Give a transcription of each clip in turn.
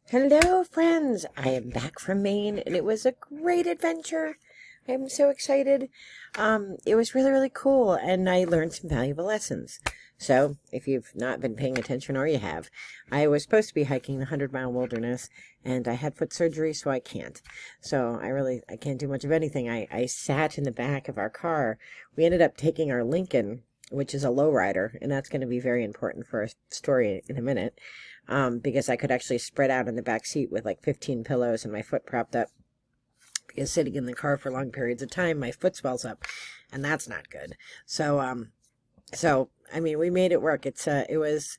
Hello, friends. I am back from Maine, and it was a great adventure. I'm so excited. It was really, really cool, and I learned some valuable lessons. So, if you've not been paying attention, or you have, I was supposed to be hiking the 100-mile wilderness, and I had foot surgery, so I can't. So, I can't do much of anything. I sat in the back of our car. We ended up taking our Lincoln, which is a lowrider, and that's going to be very important for our story in a minute, because I could actually spread out in the back seat with like 15 pillows and my foot propped up, because sitting in the car for long periods of time, my foot swells up, and that's not good. So I mean, we made it work. It was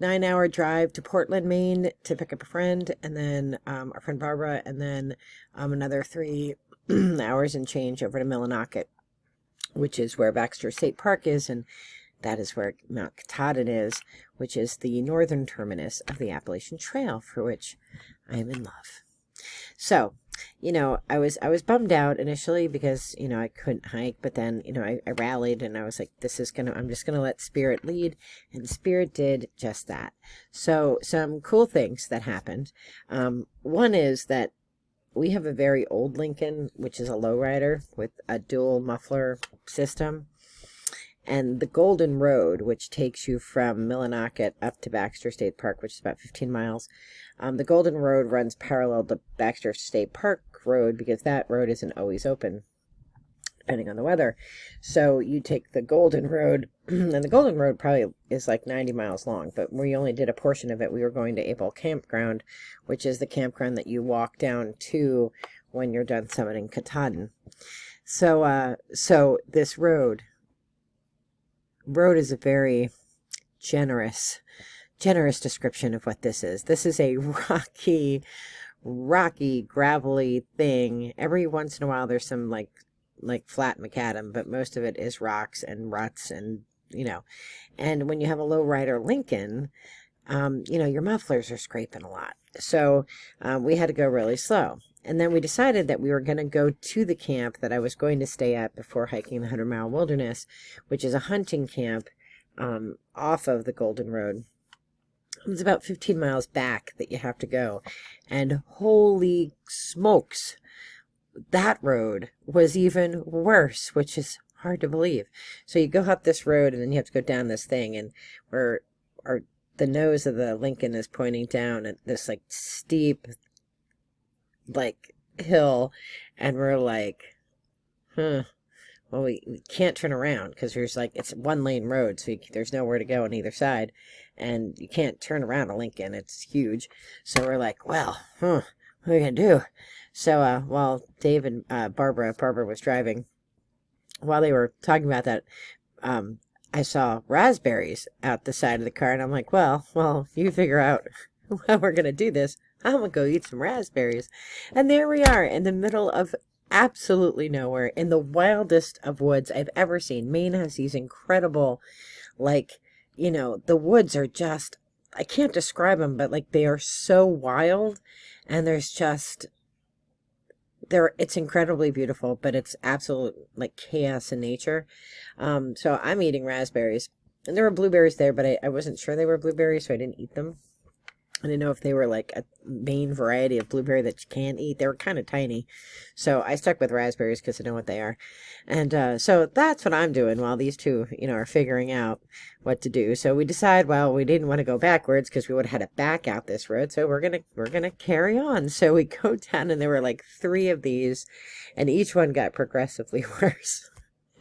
9-hour drive to Portland, Maine, to pick up a friend, and then our friend Barbara, and then another 3 hours and change over to Millinocket, which is where Baxter State Park is, and that is where Mount Katahdin is, which is the northern terminus of the Appalachian Trail, for which I am in love. So, I was bummed out initially because, I couldn't hike, but then, I rallied and I was like, I'm just gonna let Spirit lead, and Spirit did just that. So, some cool things that happened. One is that we have a very old Lincoln, which is a lowrider with a dual muffler system. And the Golden Road, which takes you from Millinocket up to Baxter State Park, which is about 15 miles. The Golden Road runs parallel to Baxter State Park Road because that road isn't always open, depending on the weather. So you take the Golden Road, and the Golden Road probably is like 90 miles long, but we only did a portion of it. We were going to Able Campground, which is the campground that you walk down to when you're done summiting Katahdin. So this road is a very generous description of what this is. This is a rocky, gravelly thing. Every once in a while there's some like flat macadam, but most of it is rocks and ruts, and and when you have a lowrider Lincoln, your mufflers are scraping a lot. So we had to go really slow. And then we decided that we were going to go to the camp that I was going to stay at before hiking the 100-mile wilderness, which is a hunting camp off of the Golden Road. It's about 15 miles back that you have to go. And holy smokes, that road was even worse, which is hard to believe. So you go up this road, and then you have to go down this thing, and the nose of the Lincoln is pointing down at this like steep hill, and we're like, well, we can't turn around because it's 1-lane road, so there's nowhere to go on either side, and you can't turn around a Lincoln. It's huge. So we're like, well, what are we gonna do? So while Dave and Barbara was driving, while they were talking about that, I saw raspberries out the side of the car, and I'm like, well, you figure out how we're gonna do this. I'm gonna go eat some raspberries. And there we are in the middle of absolutely nowhere, in the wildest of woods I've ever seen. Maine has these incredible, the woods are just, I can't describe them, but they are so wild, and it's incredibly beautiful, but it's absolute chaos in nature. So I'm eating raspberries, and there were blueberries there, but I wasn't sure they were blueberries, so I didn't eat them. I didn't know if they were a Maine variety of blueberry that you can't eat. They were kind of tiny. So I stuck with raspberries because I know what they are. And so that's what I'm doing while these two, are figuring out what to do. So we decide, well, we didn't want to go backwards because we would have had to back out this road. So we're gonna carry on. So we go down, and there were 3 of these, and each one got progressively worse.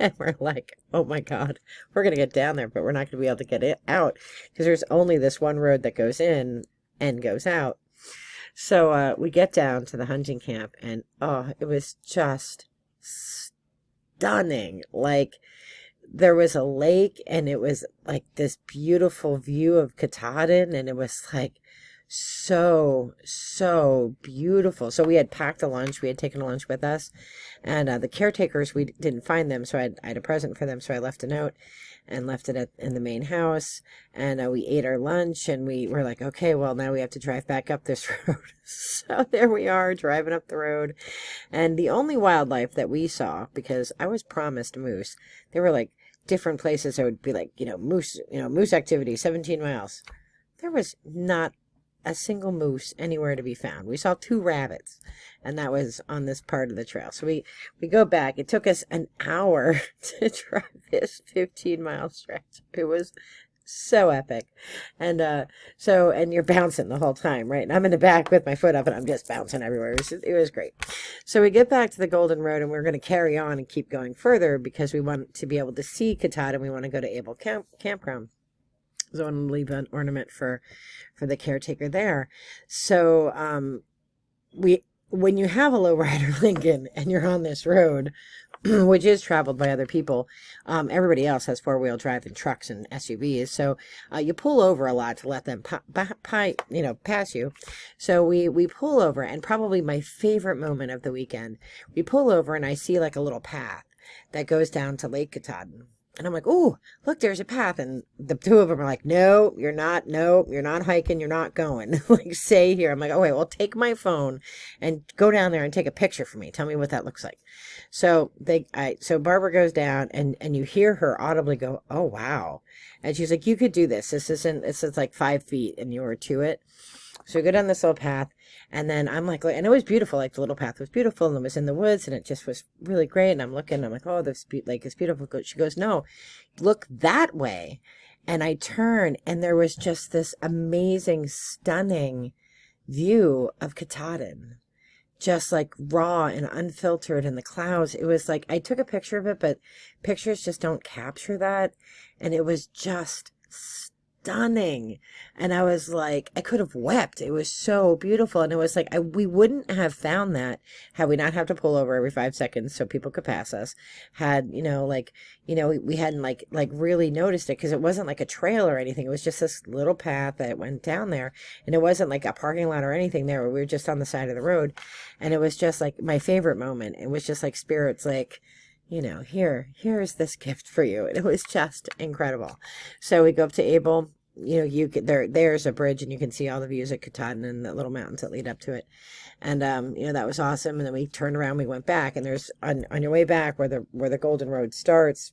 And we're like, oh my God, we're going to get down there, but we're not going to be able to get it out because there's only this one road that goes in and goes out. So we get down to the hunting camp, and it was just stunning. There was a lake, and it was this beautiful view of Katahdin, and it was so beautiful. So we had packed a lunch. We had taken a lunch with us, and the caretakers, we didn't find them, so I had a present for them, so I left a note and left it in the main house, and we ate our lunch, and we were like, okay, well, now we have to drive back up this road. So there we are, driving up the road, and the only wildlife that we saw, because I was promised moose, there were different places that would be moose activity, 17 miles. There was not a single moose anywhere to be found. We saw 2 rabbits, and that was on this part of the trail. So we go back. It took us an hour to drive this 15-mile stretch. It was so epic. And and you're bouncing the whole time, right? And I'm in the back with my foot up and I'm just bouncing everywhere. It was great. So we get back to the Golden Road and we're going to carry on and keep going further because we want to be able to see Katahdin and we want to go to Able Campground. So I want to leave an ornament for the caretaker there. So when you have a lowrider Lincoln and you're on this road, which is traveled by other people, everybody else has 4-wheel drive and trucks and SUVs. So you pull over a lot to let them pass you. So we pull over, and probably my favorite moment of the weekend, we pull over and I see like a little path that goes down to Lake Katahdin. And I'm like, oh, look, there's a path. And the 2 of them are like, no, you're not hiking. You're not going. Like, stay here. I'm like, oh, wait, well, take my phone and go down there and take a picture for me. Tell me what that looks like. So so Barbara goes down and you hear her audibly go, oh, wow. And she's like, you could do this. This is like 5 feet and you were to it. So we go down this little path, and then I'm like, and it was beautiful. Like, the little path was beautiful, and it was in the woods, and it just was really great. And I'm looking, I'm like, oh, this lake is beautiful. She goes, no, look that way. And I turn, and there was just this amazing, stunning view of Katahdin, just like raw and unfiltered, and the clouds. It was like, I took a picture of it, but pictures just don't capture that. And it was just stunning. And I was like, I could have wept. It was so beautiful. And it was like, we wouldn't have found that had we not have to pull over every 5 seconds so people could pass us. Had, we hadn't like really noticed it, because it wasn't like a trail or anything. It was just this little path that went down there, and it wasn't like a parking lot or anything there. We were just on the side of the road. And it was just like my favorite moment. It was just like spirits, like, here's this gift for you. And it was just incredible. So we go up to Able. There's a bridge, and you can see all the views at Katahdin and the little mountains that lead up to it. And, that was awesome. And then we turned around, we went back, and there's on your way back where the Golden Road starts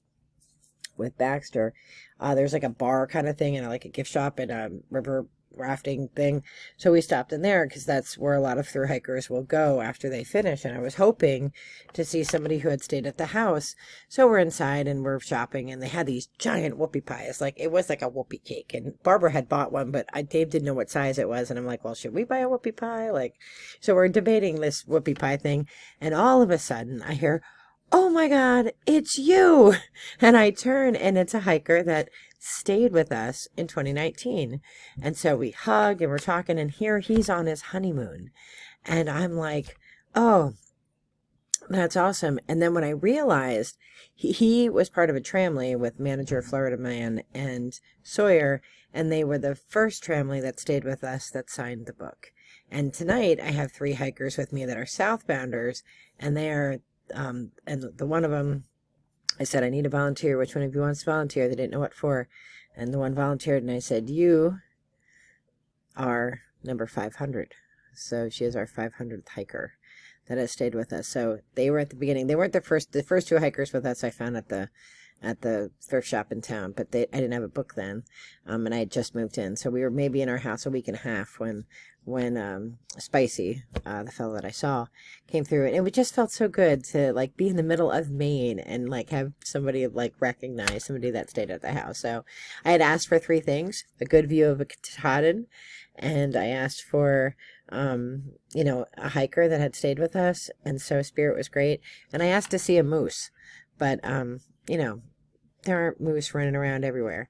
with Baxter, there's like a bar kind of thing and like a gift shop and a river rafting thing. So we stopped in there because that's where a lot of thru hikers will go after they finish. And I was hoping to see somebody who had stayed at the house. So we're inside and we're shopping, and they had these giant whoopie pies. Like, it was like a whoopie cake, and Barbara had bought one, but Dave didn't know what size it was. And I'm like, well, should we buy a whoopie pie? Like, so we're debating this whoopie pie thing. And all of a sudden I hear, oh my God, it's you. And I turn, and it's a hiker that stayed with us in 2019. And so we hug and we're talking, and here he's on his honeymoon. And I'm like, oh, that's awesome. And then when I realized he was part of a tramley with manager Florida Man and Sawyer, and they were the first tramley that stayed with us that signed the book. And tonight I have 3 hikers with me that are southbounders, and they are and the one of them, I said, I need a volunteer. Which one of you wants to volunteer? They didn't know what for. And the one volunteered, and I said, you are number 500. So she is our 500th hiker that has stayed with us. So they were at the beginning. They weren't the first 2 hikers with us I found at the thrift shop in town, but I didn't have a book then. And I had just moved in. So we were maybe in our house a week and a half when Spicy, the fellow that I saw, came through. And it just felt so good to like be in the middle of Maine and like have somebody like recognize somebody that stayed at the house. So I had asked for 3 things: a good view of a Katahdin, and I asked for a hiker that had stayed with us, and so Spirit was great. And I asked to see a moose, but there aren't moose running around everywhere.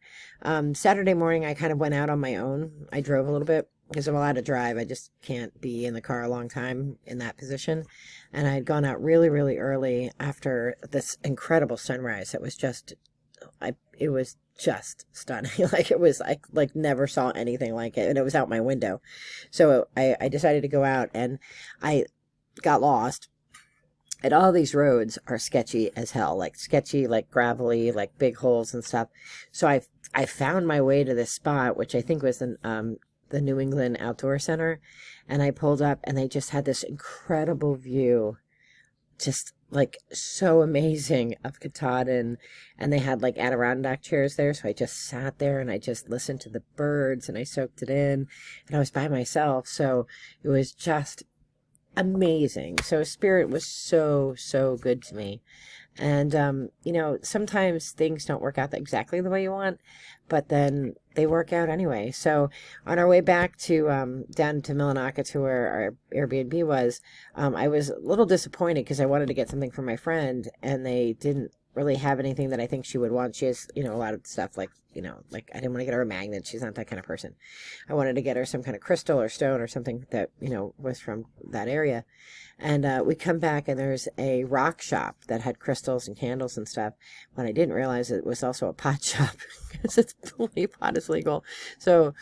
Saturday morning I kind of went out on my own. I drove a little bit because I'm allowed to drive. I just can't be in the car a long time in that position. And I had gone out really, really early after this incredible sunrise. It was just, it was just stunning. Like, it was, I like never saw anything like it. And it was out my window. So I decided to go out, and I got lost. And all these roads are sketchy as hell, like sketchy, like gravelly, like big holes and stuff. So I found my way to this spot, which I think was the New England Outdoor Center. And I pulled up, and they just had this incredible view, just like so amazing of Katahdin, and they had like Adirondack chairs there, so I just sat there and I just listened to the birds and I soaked it in, and I was by myself, so it was just amazing. So Spirit was so good to me. And sometimes things don't work out exactly the way you want, but then they work out anyway. So on our way back to down to Millinocket to where our Airbnb was, I was a little disappointed because I wanted to get something for my friend, and they didn't really have anything that I think she would want. She has, a lot of stuff like, like I didn't want to get her a magnet. She's not that kind of person. I wanted to get her some kind of crystal or stone or something that, was from that area. And we come back and there's a rock shop that had crystals and candles and stuff. When I didn't realize it was also a pot shop because it's believe pot is legal. So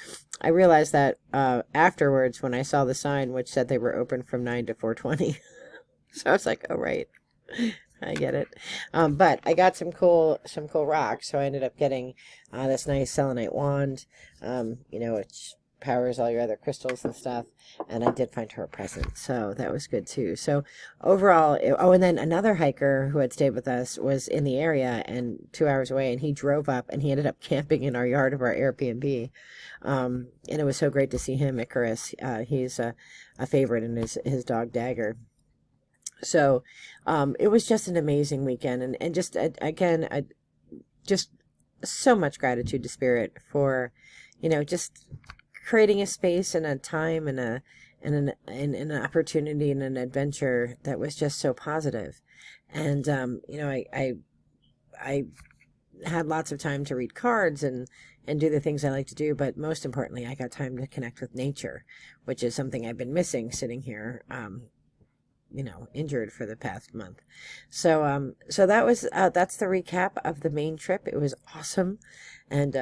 I realized that afterwards when I saw the sign which said they were open from 9 to 4:20. So I was like, oh right, I get it. But I got some cool rocks. So I ended up getting this nice selenite wand, which powers all your other crystals and stuff. And I did find her a present, so that was good too. So overall, and then another hiker who had stayed with us was in the area and 2 hours away, and he drove up and he ended up camping in our yard of our Airbnb. And it was so great to see him, Icarus. He's a favorite, and his dog Dagger. So it was just an amazing weekend, and just again, just so much gratitude to Spirit for, just creating a space and a time and an opportunity and an adventure that was just so positive. And I had lots of time to read cards and do the things I like to do, but most importantly, I got time to connect with nature, which is something I've been missing sitting here, injured for the past month. So that was that's the recap of the Maine trip. It was awesome, and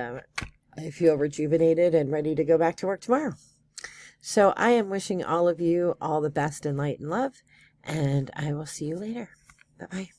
I feel rejuvenated and ready to go back to work tomorrow. So I am wishing all of you all the best in light and love, and I will see you later. Bye-bye.